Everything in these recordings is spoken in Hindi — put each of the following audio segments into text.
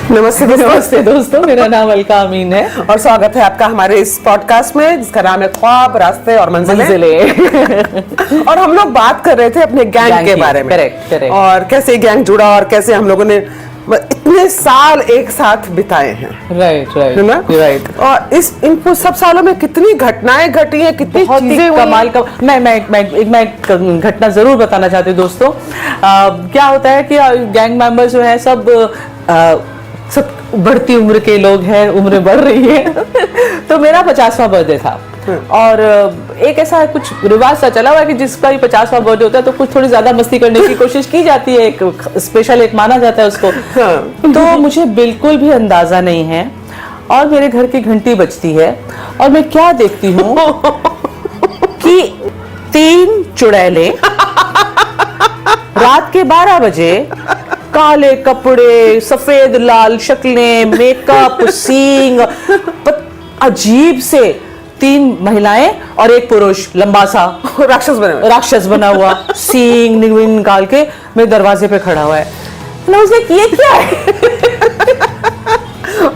नमस्ते दोस्तों, मेरा नाम अलका अमीन है और स्वागत है आपका हमारे इस पॉडकास्ट में जिसका नाम है ख्वाब, रास्ते और मंजिलें। और हम लोग बात कर रहे थे अपने गैंग के बारे में। करेक्ट। और कैसे गैंग जुड़ा और कैसे हम लोगों ने इतने साल एक साथ बिताए हैं। राइट है ना? राइट। और इन सब सालों में कितनी घटनाएं घटी हैं, कितनी चीजें कमाल का। मैं घटना जरूर बताना चाहती हूँ दोस्तों। क्या होता है कि गैंग मेंबर्स जो है सब बढ़ती उम्र के लोग हैं, उम्र बढ़ रही है। तो मेरा 50वां बर्थडे था और एक ऐसा कुछ रिवाज सा चला हुआ है कि जिसका भी 50वां बर्थडे होता है तो कुछ थोड़ी ज्यादा मस्ती करने की कोशिश की जाती है, एक स्पेशल एक माना जाता है उसको। तो मुझे बिल्कुल भी अंदाजा नहीं है और मेरे घर की घंटी बजती है और मैं क्या देखती हूँ कि 3 चुड़ैले रात के 12 बजे काले कपड़े, सफेद लाल शक्लें, मेकअप, सींग, अजीब से 3 महिलाएं और एक पुरुष लंबा सा राक्षस बना हुआ सींग निकाल के मेरे दरवाजे पे खड़ा हुआ है। मैं उसने ये क्या है?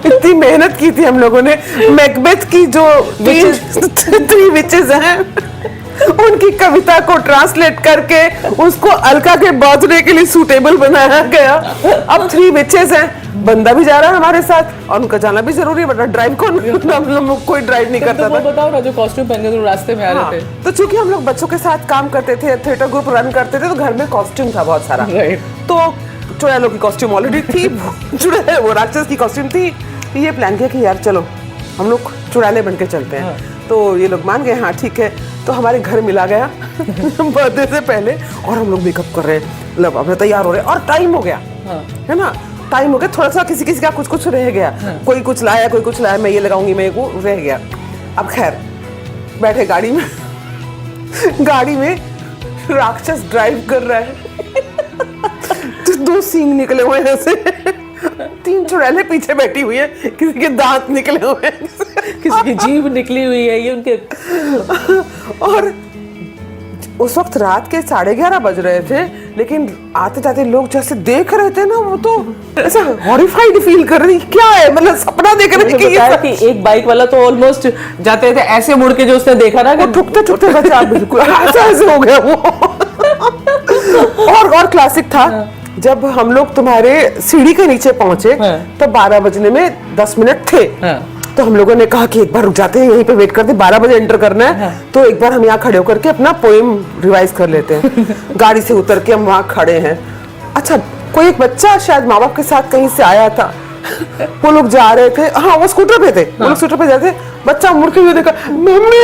इतनी मेहनत की थी हम लोगों ने। मैकबेथ की जो 3 विचेस हैं उनकी कविता को ट्रांसलेट करके उसको अलका के बर्थडे के लिए सूटेबल बनाया गया। अब 3 विचेस हैं, बंदा भी जा रहा है हमारे साथ और उनका जाना भी जरूरी है, वरना ड्राइव कौन? हम लोग कोई ड्राइव नहीं करता था। वो बताओ ना, जो कॉस्ट्यूम पहन के रास्ते में आ रहे थे। तो चूंकि हम लोग बच्चों के साथ काम करते थे, थिएटर ग्रुप रन करते थे, तो घर में कॉस्ट्यूम था बहुत सारा। तो चुड़ैलों की कॉस्ट्यूम ऑलरेडी थी, वो राक्षस की कॉस्ट्यूम थी। ये प्लान किया कि यार चलो हम लोग चुड़ैले बन के चलते हैं। तो ये लोग मान गए, हाँ ठीक है। तो हमारे घर मिला गया बर्थडे से पहले और हम लोग मेकअप कर रहे हैं, मतलब अपने तैयार हो रहे हैं और टाइम हो गया। है ना? टाइम हो गया, थोड़ा सा किसी का कुछ रह गया। कोई कुछ लाया, कोई कुछ लाया, मैं ये लगाऊंगी, मैं वो रह गया। अब खैर बैठे गाड़ी में राक्षस ड्राइव कर रहा है। तो 2 सींग निकले हुए हैं ऐसे, 3 चुड़ैलें पीछे बैठी हुई है, किसी के दांत निकले हुए हैं, किसी की जीभ निकली हुई है, ये उनके। और उस वक्त रात के 11:30 बज रहे थे, लेकिन आते जाते लोग जैसे देख रहे थे ना, वो तो ऐसा हॉरिफाइड फील कर रही, क्या है, मतलब सपना देख रहे थे कि एक बाइक वाला तो ऑलमोस्ट जाते थे ऐसे मुड़ के, जो उसने देखा ना, कि ठुकते बचा बिल्कुल ऐसे हो गया वो। और क्लासिक था जब हम लोग तुम्हारे सीढ़ी के नीचे पहुंचे, तो 12 बजने में 10 मिनट थे। तो हम लोगों ने कहा कि एक बार रुक जाते हैं, यहीं पे वेट करते, 12 बजे एंटर करना है। तो एक बार हम यहाँ खड़े होकर के अपना पोएम रिवाइज कर लेते हैं। गाड़ी से उतर के हम वहाँ खड़े हैं। अच्छा, कोई एक बच्चा शायद माँ बाप के साथ कहीं से आया था, वो लोग जा रहे थे, हाँ वो स्कूटर पे थे, वो लोग स्कूटर पे जा रहे थे। बच्चा मुड़ के हुए देखा, मम्मी।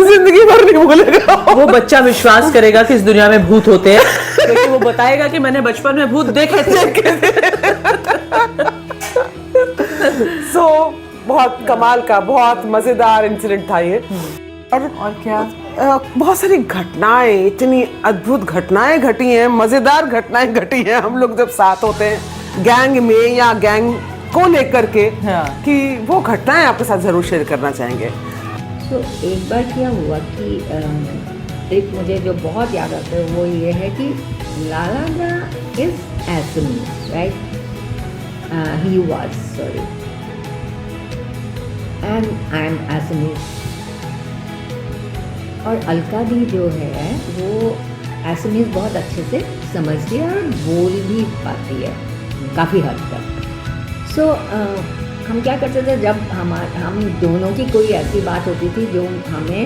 जिंदगी भर नहीं भूलेगा वो बच्चा। विश्वास करेगा कि इस दुनिया में भूत होते हैं, क्योंकि वो बताएगा कि मैंने बचपन में भूत देखे थे। बहुत कमाल का, बहुत मजेदार इंसिडेंट था ये। और क्या बहुत सारी घटनाएं, इतनी अद्भुत घटनाएं घटी हैं, मजेदार घटनाएं घटी हैं हम लोग जब साथ होते हैं गैंग में या गैंग को लेकर के। कि वो घटनाएं आपके साथ जरूर शेयर करना चाहेंगे। तो एक बार क्या हुआ कि एक मुझे जो बहुत याद आता है वो ये है कि लाला is Assamese, right? He was, sorry, and I am Assamese. और अलका दी जो है वो Assamese बहुत अच्छे से समझती है और बोल भी पाती है काफ़ी हद तक। सो हम क्या करते थे, जब हम दोनों की कोई ऐसी बात होती थी जो हमें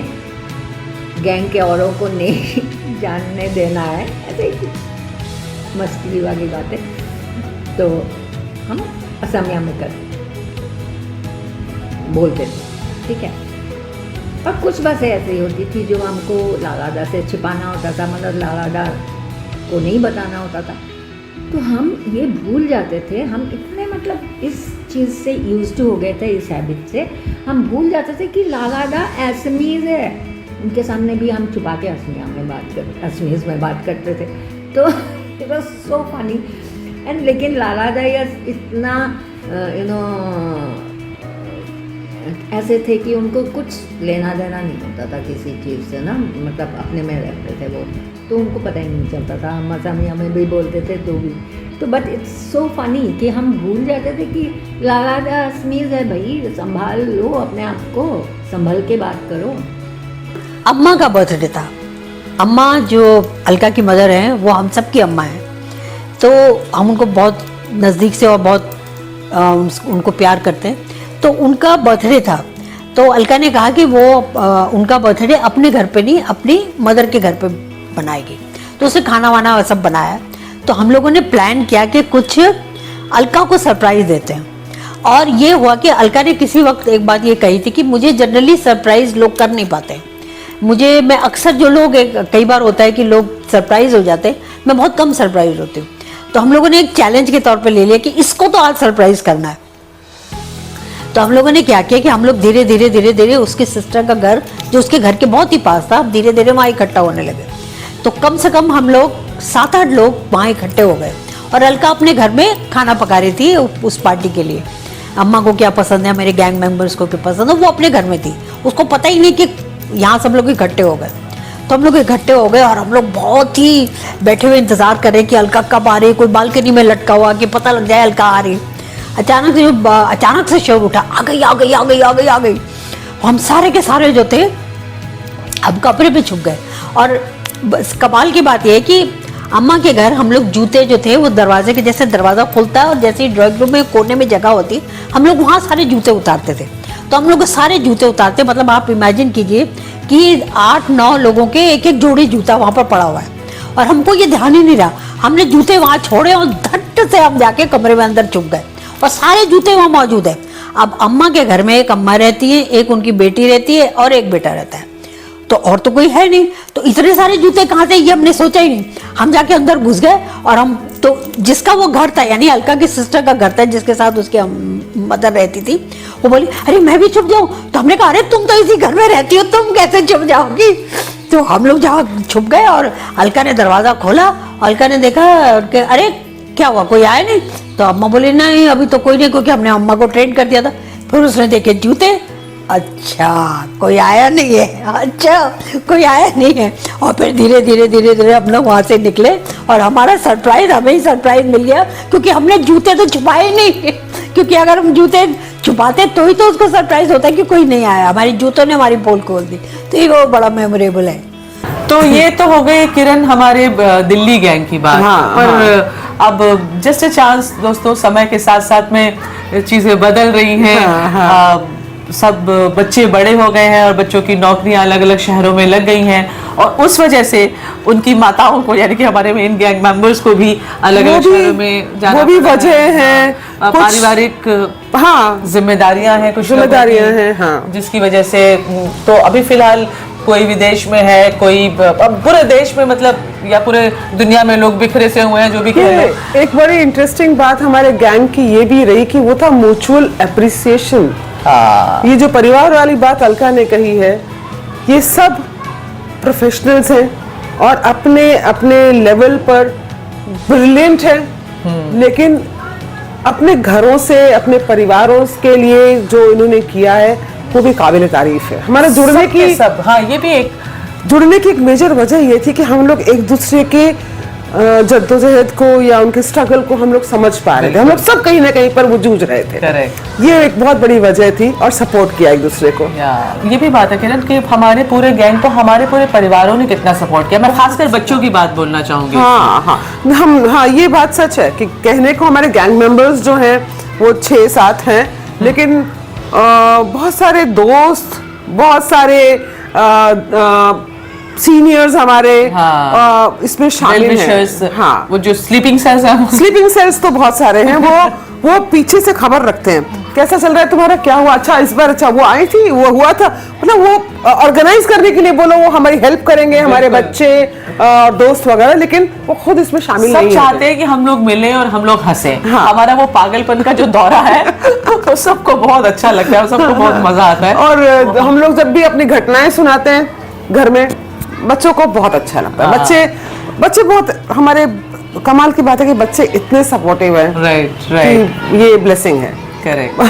गैंग के औरों को नहीं जानने देना है, ऐसे ही मस्ती वाली बातें, तो हम असमिया में बोलते थे, ठीक है। और कुछ बातें ऐसी होती थी जो हमको लालादा से छिपाना होता था, मतलब लालादा को नहीं बताना होता था। तो हम ये भूल जाते थे, हम इतने मतलब इस चीज़ से यूज्ड टू हो गए थे, इस हैबिट से हम भूल जाते थे कि लालादा Assamese है। उनके सामने भी हम छुपा के Assamese में बात करते थे। तो it was so funny and लेकिन लालादा इतना ऐसे थे कि उनको कुछ लेना देना नहीं होता था किसी चीज़ से ना, मतलब अपने में रहते थे वो, तो उनको पता ही नहीं चलता था। हम मसामी हमें भी बोलते थे तो भी, तो बट इट्स सो फनी कि हम भूल जाते थे कि लाला दा स्मीज है भाई, संभाल लो अपने आप को, संभल के बात करो। अम्मा का बर्थडे था। अम्मा जो अलका की मदर हैं वो हम सब की अम्मा हैं, तो हम उनको बहुत नज़दीक से और बहुत उनको प्यार करते हैं। तो उनका बर्थडे था, तो अलका ने कहा कि वो उनका बर्थडे अपने घर पे नहीं, अपनी मदर के घर पे बनाएगी। तो उसे खाना वाना सब बनाया। तो हम लोगों ने प्लान किया कि कुछ अलका को सरप्राइज़ देते हैं। और ये हुआ कि अलका ने किसी वक्त एक बात ये कही थी कि मुझे जनरली सरप्राइज़ लोग कर नहीं पाते। मैं अक्सर जो लोग कई बार होता है कि लोग सरप्राइज़ हो जाते हैं, मैं बहुत कम सरप्राइज़ होती हूँ। तो हम लोगों ने एक चैलेंज के तौर पे ले लिया कि इसको तो आज सरप्राइज़ करना है। तो हम लोगों ने क्या किया कि हम लोग धीरे धीरे उसके सिस्टर का घर, जो उसके घर के बहुत ही पास था, धीरे धीरे वहाँ इकट्ठा होने लगे। तो कम से कम हम लोग 7-8 लोग वहाँ इकट्ठे हो गए। और अलका अपने घर में खाना पका रही थी उस पार्टी के लिए। अम्मा को क्या पसंद है, मेरे गैंग मेंबर्स को क्या पसंद है, वो अपने घर में थी। उसको पता ही नहीं कि यहाँ सब लोग इकट्ठे हो गए। तो हम लोग इकट्ठे हो गए और हम लोग बहुत ही बैठे हुए इंतज़ार कर रहे हैं कि अलका कब आ रही है। कोई बालकनी में लटका हुआ कि पता लग जाए अलका आ रही। अचानक से शोर उठा, आ गई। हम सारे के सारे जो थे अब कपड़े पे छुप गए। और बस कमाल की बात यह है कि अम्मा के घर हम लोग जूते जो थे वो दरवाजे के जैसे दरवाज़ा खुलता है और जैसे ही ड्राइंग रूम में कोने में जगह होती, हम लोग वहाँ सारे जूते उतारते थे। तो हम लोग सारे जूते उतारते, मतलब आप इमेजिन कीजिए कि 8-9 लोगों के एक जोड़ी जूता वहाँ पर पड़ा हुआ है। और हमको ये ध्यान ही नहीं रहा, हमने जूते वहाँ छोड़े और धट से हम जाके कमरे में अंदर छुप गए और सारे जूते वहाँ मौजूद है। अब अम्मा के घर में एक अम्मा रहती है, एक उनकी बेटी रहती है और एक बेटा रहता है, तो और तो कोई है नहीं। तो इतने सारे जूते कहाँ से, ये हमने सोचा ही नहीं। हम जाके अंदर घुस गए और हम तो जिसका वो घर था, यानी अलका की सिस्टर का घर था जिसके साथ उसकी मदर रहती थी, वो बोली अरे मैं भी छुप जाऊँ। तो हमने कहा अरे तुम तो इसी घर में रहती हो, तुम कैसे छुप जाओगी। तो हम लोग जहाँ छुप गए और अलका ने दरवाज़ा खोला। अलका ने देखा कि अरे क्या हुआ, कोई आया नहीं। तो अम्मा बोली नहीं अभी तो कोई नहीं, क्योंकि हमने अम्मा को ट्रेन कर दिया था। फिर उसने देखे जूते, अच्छा कोई आया नहीं है, और फिर धीरे धीरे हम लोग वहाँ से निकले और हमारा सरप्राइज हमें ही सरप्राइज मिल गया, क्योंकि हमने जूते तो छुपाए नहीं। क्योंकि अगर हम जूते छुपाते तो ही तो उसको सरप्राइज होता कि कोई नहीं आया, हमारी जूतों ने हमारी पोल खोल दी। तो ये वो बड़ा मेमोरेबल है। तो ये तो हो गई किरण हमारे दिल्ली गैंग की बात। पर अब जस्ट अ चांस दोस्तों, समय के साथ साथ में चीजें बदल रही हैं। सब बच्चे बड़े हो गए हैं और बच्चों की नौकरियां अलग अलग शहरों में लग गई हैं, और उस वजह से उनकी माताओं को, यानी कि हमारे मेन गैंग मेंबर्स को भी अलग अलग शहरों में जाना, वो भी वजह है, पारिवारिक जिम्मेदारियां हैं, कुछ जिम्मेदारियां हैं, जिसकी वजह से तो अभी फिलहाल कोई विदेश में है, कोई अब पूरे देश में, मतलब या पूरे दुनिया में लोग बिखरे से हुए हैं, जो भी कह रहे हैं। एक बड़ी इंटरेस्टिंग बात हमारे गैंग की ये भी रही कि वो था म्यूचुअल एप्रिसिएशन। ये जो परिवार वाली बात अलका ने कही है, ये सब प्रोफेशनल्स हैं और अपने अपने लेवल पर ब्रिलियंट हैं, लेकिन अपने घरों से, अपने परिवारों के लिए जो इन्होंने किया है वो भी काबिल तारीफ है। हमारा जुड़ने की ये भी एक जुड़ने की एक मेजर वजह ये थी कि हम लोग एक दूसरे के जद्दोजहद को या उनके स्ट्रगल को हम लोग समझ पा रहे थे। हम लोग सब कहीं ना कहीं पर वो जूझ रहे थे। Correct. ये एक बहुत बड़ी वजह थी और सपोर्ट किया एक दूसरे को। ये भी बात है किरण कि हमारे पूरे गैंग को हमारे पूरे परिवारों ने कितना सपोर्ट किया। मैं खासकर बच्चों की बात बोलना चाहूंगी। हाँ, ये बात सच है कि कहने को हमारे गैंग मेंबर्स जो हैं वो 6-7 हैं, लेकिन बहुत सारे दोस्त, बहुत सारे सीनियर्स हमारे इसमें शामिल हैं। हाँ, वो जो स्लीपिंग सेल्स तो बहुत सारे हैं। वो पीछे से खबर रखते हैं, कैसा चल रहा है तुम्हारा, क्या हुआ, अच्छा इस बार, अच्छा वो आई थी, वो हुआ था, मतलब वो ऑर्गेनाइज करने के लिए बोलो, वो हमारी हेल्प करेंगे, हमारे बच्चे और दोस्त वगैरह, लेकिन वो खुद इसमें शामिल नहीं चाहते हैं कि हम लोग मिलें और हम लोग हंसे। हमारा वो पागलपन का जो दौरा है तो सबको बहुत अच्छा लगता है, सबको बहुत मजा आता है। और हम लोग जब भी अपनी घटनाएं सुनाते हैं घर में, बच्चों को बहुत अच्छा लगता है। बच्चे बहुत, हमारे कमाल की बात है कि बच्चे इतने सपोर्टिव हैं। राइट। ये ब्लेसिंग है। करेक्ट।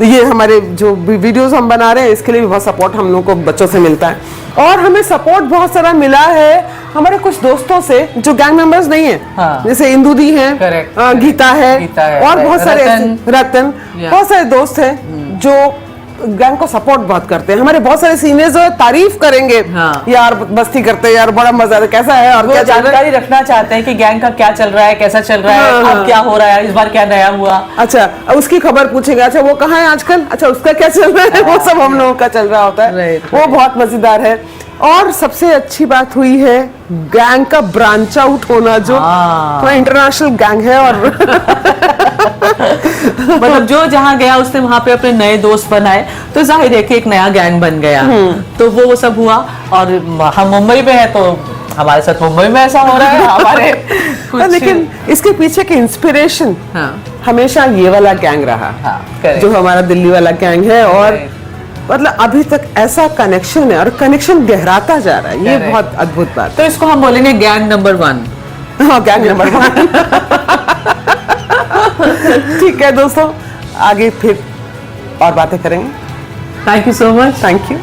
ये हमारे जो वीडियोस हम बना रहे हैं इसके लिए भी बहुत सपोर्ट हम लोग को बच्चों से मिलता है, और हमें सपोर्ट बहुत सारा मिला है हमारे कुछ दोस्तों से जो गैंग मेंबर्स नहीं है। हाँ। जैसे इंदु दी हैं, Correct, गीता है, गीता है, और बहुत सारे रतन। रतन, Yeah. बहुत सारे दोस्त हैं जो गैंग को सपोर्ट बहुत करते हैं। हमारे बहुत सारे सीनियर्स तारीफ करेंगे, हाँ। यार मस्ती करते हैं यार, बड़ा मजा आता है, कैसा है और वो क्या चल रहा है? जानकारी रखना चाहते हैं कि गैंग का क्या चल रहा है, कैसा चल रहा है, हाँ, अब क्या हो रहा है, इस बार क्या नया हुआ। अच्छा, उसकी खबर पूछेंगे, अच्छा वो कहाँ है आजकल, अच्छा उसका क्या चल रहा है, वो सब हम लोगों का चल रहा होता है। Right, वो बहुत मजेदार है। और सबसे अच्छी बात हुई है गैंग का ब्रांच आउट होना, जो इंटरनेशनल गैंग है, और मतलब जो जहाँ गया उसने वहाँ पे अपने नए दोस्त बनाए, तो जाहिर है कि एक नया गैंग बन गया। तो वो सब हुआ, और हम मुंबई में है तो हमारे साथ मुंबई में ऐसा हो रहा है। हमारे कुछ लेकिन इसके पीछे की इंस्पिरेशन हाँ, हमेशा ये वाला गैंग रहा, हाँ, correct। जो हमारा दिल्ली वाला गैंग है, और Correct। मतलब अभी तक ऐसा कनेक्शन है और कनेक्शन गहराता जा रहा है, ये Correct। बहुत अद्भुत बात तो इसको हम बोलेंगे गैंग नंबर 1। है। हाँ, गैंग नंबर 1। ठीक है दोस्तों, आगे फिर और बातें करेंगे। Thank you so much. Thank you.